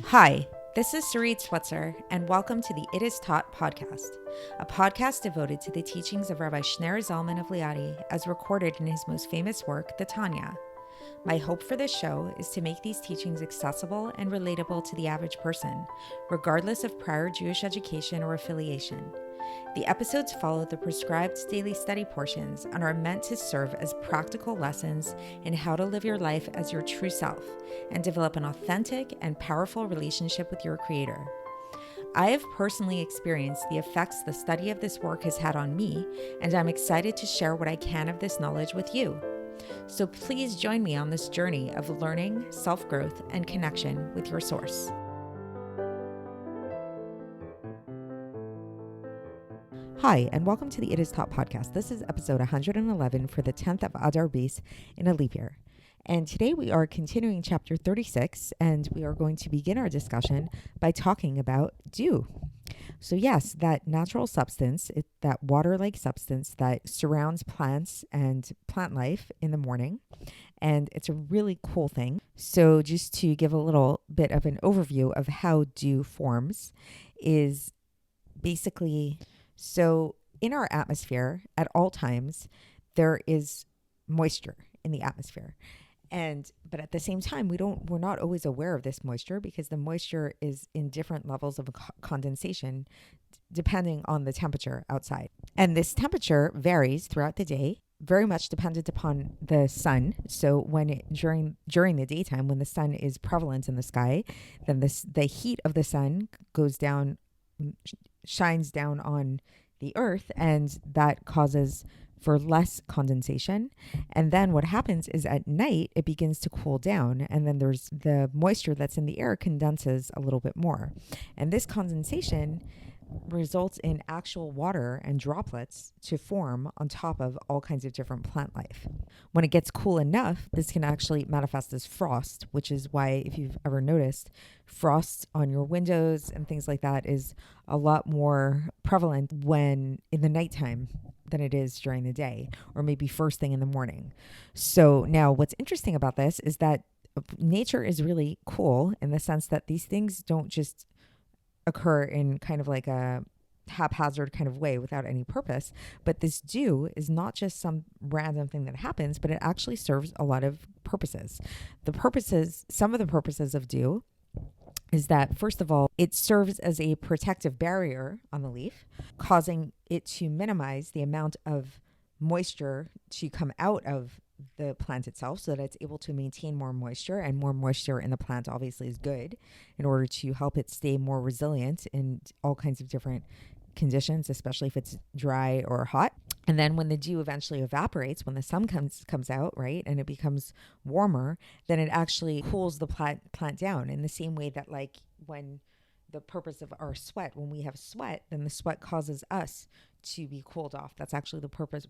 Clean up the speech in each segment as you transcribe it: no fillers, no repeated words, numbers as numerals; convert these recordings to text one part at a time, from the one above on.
Hi, this is Sarit Switzer, and welcome to the It Is Taught podcast, a podcast devoted to the teachings of Rabbi Shneur Zalman of Liadi as recorded in his most famous work, the Tanya. My hope for this show is to make these teachings accessible and relatable to the average person, regardless of prior Jewish education or affiliation. The episodes follow the prescribed daily study portions and are meant to serve as practical lessons in how to live your life as your true self and develop an authentic and powerful relationship with your Creator. I have personally experienced the effects the study of this work has had on me, and I'm excited to share what I can of this knowledge with you. So please join me on this journey of learning, self-growth, and connection with your source. Hi, and welcome to the It Is Taught podcast. This is episode 111 for the 10th of Adar Beis in a leap year. And today we are continuing chapter 36, and we are going to begin our discussion by talking about dew. So yes, that natural substance, that water-like substance that surrounds plants and plant life in the morning. And it's a really cool thing. So just to give a little bit of an overview of how dew forms is basically... So in our atmosphere, at all times, there is moisture in the atmosphere. But at the same time, we're not always aware of this moisture because the moisture is in different levels of condensation depending on the temperature outside. And this temperature varies throughout the day, very much dependent upon the sun. So during the daytime, when the sun is prevalent in the sky, then the heat of the sun goes down, shines down on the earth, and that causes for less condensation. And then what happens is at night it begins to cool down, and then there's the moisture that's in the air condenses a little bit more, and this condensation results in actual water and droplets to form on top of all kinds of different plant life. When it gets cool enough, this can actually manifest as frost, which is why, if you've ever noticed, frost on your windows and things like that is a lot more prevalent when in the nighttime than it is during the day, or maybe first thing in the morning. So now what's interesting about this is that nature is really cool in the sense that these things don't just occur in kind of like a haphazard kind of way without any purpose. But this dew is not just some random thing that happens, but it actually serves a lot of purposes. Some of the purposes of dew is that, first of all, it serves as a protective barrier on the leaf, causing it to minimize the amount of moisture to come out of the plant itself so that it's able to maintain more moisture, and more moisture in the plant obviously is good in order to help it stay more resilient in all kinds of different conditions, especially if it's dry or hot. And then when the dew eventually evaporates, when the sun comes out, right, and it becomes warmer, then it actually cools the plant down in the same way that, like, when the purpose of our sweat, when we have sweat, then the sweat causes us to be cooled off. That's actually the purpose.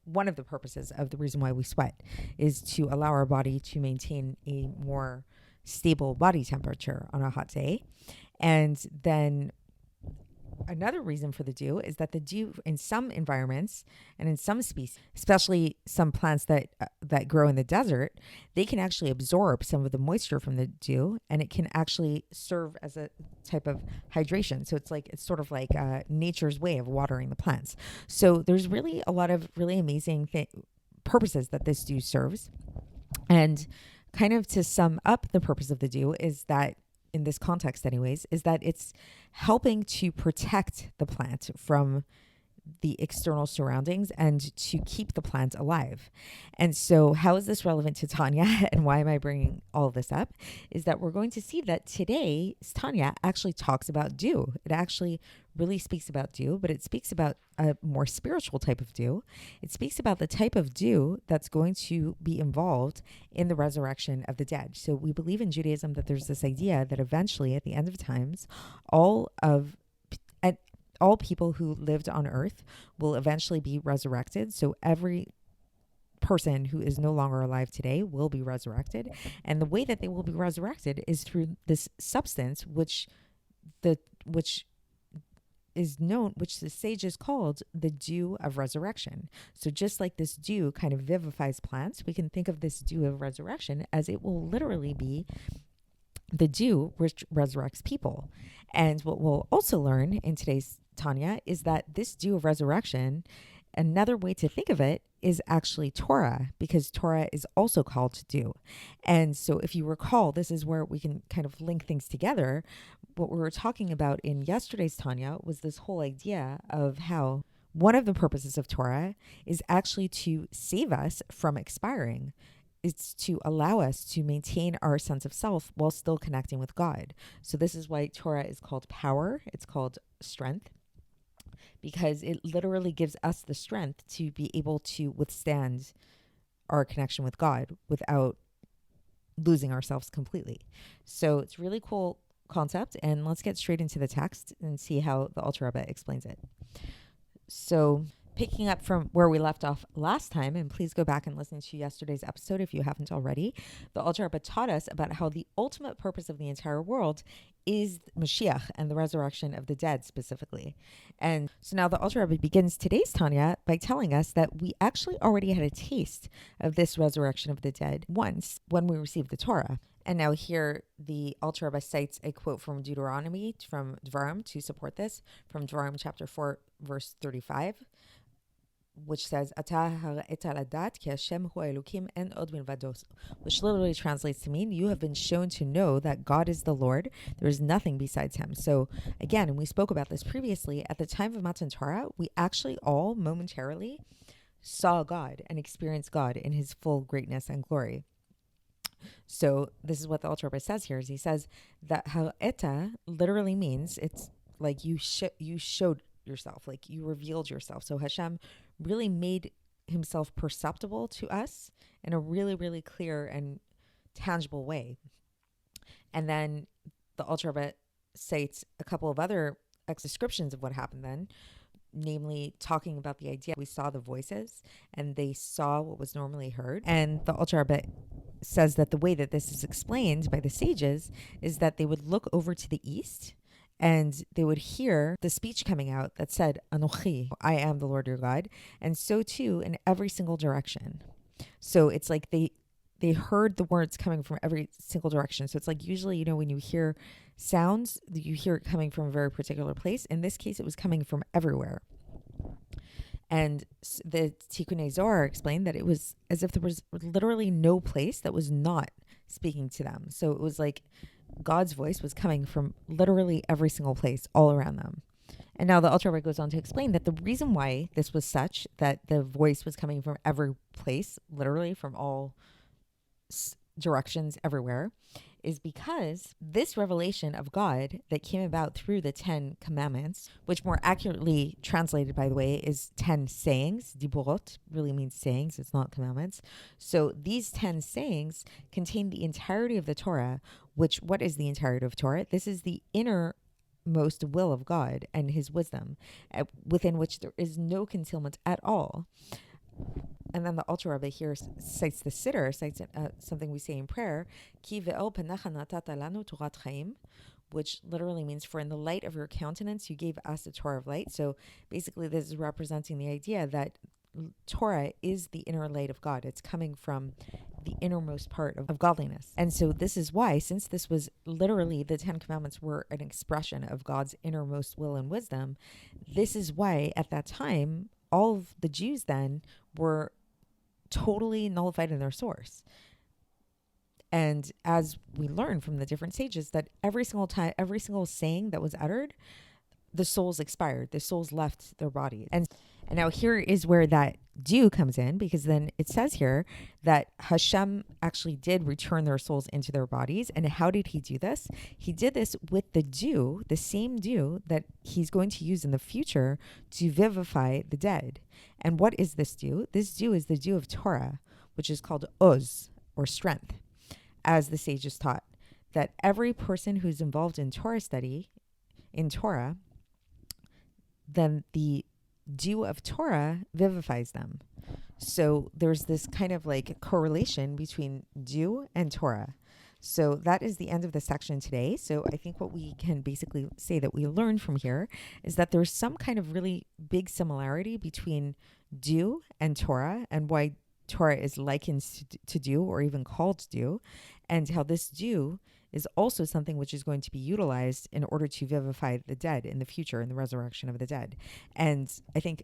One of the purposes of the reason why we sweat is to allow our body to maintain a more stable body temperature on a hot day. And then another reason for the dew is that the dew in some environments and in some species, especially some plants that grow in the desert, they can actually absorb some of the moisture from the dew, and it can actually serve as a type of hydration. So it's sort of like nature's way of watering the plants. So there's really a lot of really amazing purposes that this dew serves. And kind of to sum up the purpose of the dew is that, in this context anyways, is that it's helping to protect the plant from the external surroundings and to keep the plant alive. And so how is this relevant to Tanya, and why am I bringing all of this up, is that we're going to see that today's Tanya actually talks about dew. It actually really speaks about dew, but it speaks about a more spiritual type of dew. It speaks about the type of dew that's going to be involved in the resurrection of the dead. So we believe in Judaism that there's this idea that eventually, at the end of times, all people who lived on earth will eventually be resurrected. So every person who is no longer alive today will be resurrected. And the way that they will be resurrected is through this substance, which the sages called the dew of resurrection. So just like this dew kind of vivifies plants, we can think of this dew of resurrection as it will literally be the dew resurrects people. And what we'll also learn in today's Tanya is that this dew of resurrection, another way to think of it is actually Torah, because Torah is also called dew. And so if you recall, this is where we can kind of link things together. What we were talking about in yesterday's Tanya was this whole idea of how one of the purposes of Torah is actually to save us from expiring. It's to allow us to maintain our sense of self while still connecting with God. So this is why Torah is called power. It's called strength, because it literally gives us the strength to be able to withstand our connection with God without losing ourselves completely. So it's really cool concept, and let's get straight into the text and see how the Alter Rebbe explains it. So picking up from where we left off last time, and please go back and listen to yesterday's episode if you haven't already, the Alter Rebbe taught us about how the ultimate purpose of the entire world is Mashiach and the resurrection of the dead specifically. And so now the Alter Rebbe begins today's Tanya by telling us that we actually already had a taste of this resurrection of the dead once when we received the Torah. And now here the Alter Rebbe cites a quote from Deuteronomy, from Dvarim, to support this, from Dvarim chapter 4, verse 35, which says, which literally translates to mean, you have been shown to know that God is the Lord. There is nothing besides him. So again, and we spoke about this previously, at the time of Matan Torah, we actually all momentarily saw God and experienced God in his full greatness and glory. So this is what the Alter Rebbe says here, is he says that ha'eta literally means it's like you showed yourself, like you revealed yourself. So Hashem really made himself perceptible to us in a really, really clear and tangible way. And then the Alter Rebbe cites a couple of other descriptions of what happened then, namely talking about the idea we saw the voices and they saw what was normally heard. And the Alter Rebbe says that the way that this is explained by the sages is that they would look over to the east and they would hear the speech coming out that said, Anochi, I am the Lord your God. And so too in every single direction. So it's like they heard the words coming from every single direction. So it's like usually, when you hear sounds, you hear it coming from a very particular place. In this case, it was coming from everywhere. And the Tikkunei Zohar explained that it was as if there was literally no place that was not speaking to them. So it was like God's voice was coming from literally every single place all around them. And now the Alter Rebbe goes on to explain that the reason why this was such, that the voice was coming from every place, literally from all directions everywhere, is because this revelation of God that came about through the 10 commandments, which more accurately translated, by the way, is 10 sayings. Diborot really means sayings. It's not commandments. So these 10 sayings contain the entirety of the Torah, what is the entirety of Torah? This is the innermost will of God and his wisdom, within which there is no concealment at all. And then the Alter Rebbe here cites the Siddur, cites something we say in prayer, Ki ve'el panecha natata lanu torat chaim, which literally means, for in the light of your countenance, you gave us the Torah of light. So basically this is representing the idea that Torah is the inner light of God. It's coming from the innermost part of godliness. And so this is why, since this was literally, the 10 commandments were an expression of God's innermost will and wisdom, this is why at that time, all of the Jews then were totally nullified in their source. And as we learn from the different sages, that every single time, every single saying that was uttered, the souls expired, the souls left their bodies. And now here is where that dew comes in, because then it says here that Hashem actually did return their souls into their bodies. And how did he do this? He did this with the dew, the same dew that he's going to use in the future to vivify the dead. And what is this dew? This dew is the dew of Torah, which is called Oz, or strength, as the sages taught, that every person who's involved in Torah study, in Torah, then the dew of Torah vivifies them. So there's this kind of like correlation between dew and Torah. So that is the end of the section today. So I think what we can basically say that we learned from here is that there's some kind of really big similarity between dew and Torah, and why Torah is likened to dew, or even called dew, and how this dew is also something which is going to be utilized in order to vivify the dead in the future, in the resurrection of the dead. And I think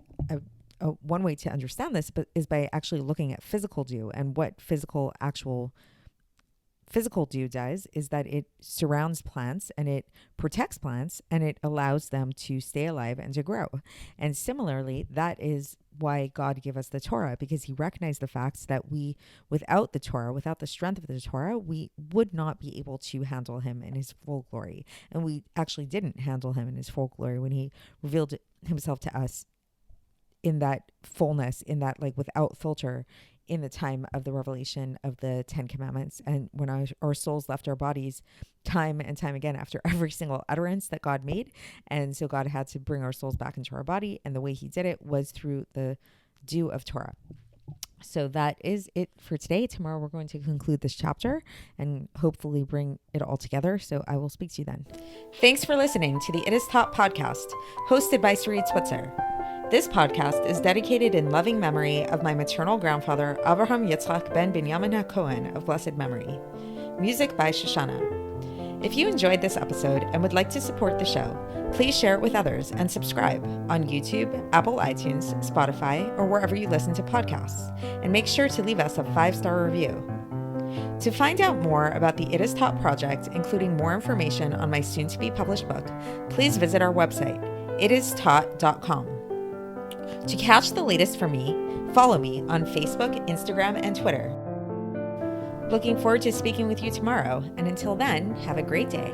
one way to understand this is by actually looking at physical dew, and what physical dew does is that it surrounds plants and it protects plants and it allows them to stay alive and to grow. And similarly, that is why God gave us the Torah, because he recognized the fact that without the Torah, without the strength of the Torah, we would not be able to handle him in his full glory. And we actually didn't handle him in his full glory when he revealed himself to us in that fullness, in that like without filter, in the time of the revelation of the 10 commandments. And when our souls left our bodies time and time again after every single utterance that God made. And so God had to bring our souls back into our body. And the way he did it was through the dew of Torah. So that is it for today. Tomorrow we're going to conclude this chapter and hopefully bring it all together. So I will speak to you then. Thanks for listening to the It Is Taught podcast, hosted by Sarit Switzer. This podcast is dedicated in loving memory of my maternal grandfather, Avraham Yitzchak ben Binyamin HaKohen of blessed memory. Music by Shoshana. If you enjoyed this episode and would like to support the show, please share it with others and subscribe on YouTube, Apple iTunes, Spotify, or wherever you listen to podcasts. And make sure to leave us a 5-star review. To find out more about the It Is Taught project, including more information on my soon-to-be published book, please visit our website, itistaught.com. To catch the latest from me, follow me on Facebook, Instagram, and Twitter. Looking forward to speaking with you tomorrow, and until then, have a great day.